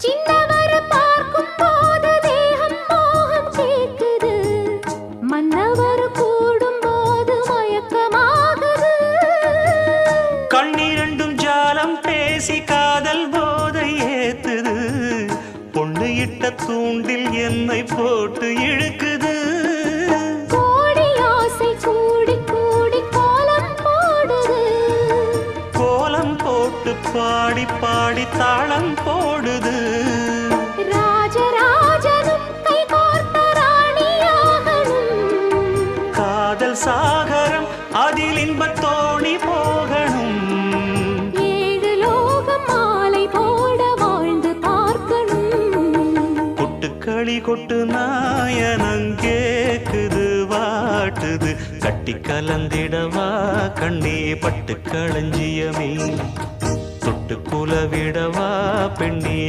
சின்னவர பார்க்கும் போது தேகம் மோகம் கேக்குது, மன்னவர் கூடும் போது மயக்கமாகுது. கண்ணிரண்டும் ஜாலம் பேசி காதல் போதை ஏத்துது, பொண்ணு இட்ட தூண்டில் என்னை போட்டு இழுக்குது. கோடி ஆசை கூடி கூடி கோலம் போடுது, கோலம் போட்டு பாடி பாடி தாளம் போடுது. ராஜராஜனும் கை கோர்த்த ராணியாகணும், காதல் சாகரம் அதில் இன்பத் தோணி போகணும். ஏழு லோகம் மாலை போட வாழ்ந்து பார்க்கணும். கொட்டுக்களி கொட்டு நாயனங்கேக்குது வாட்டுது, கட்டி கலந்திடவா கண்ணே பட்டு களஞ்சியமே, தொட்டு குலவிடவா பெண்ணே.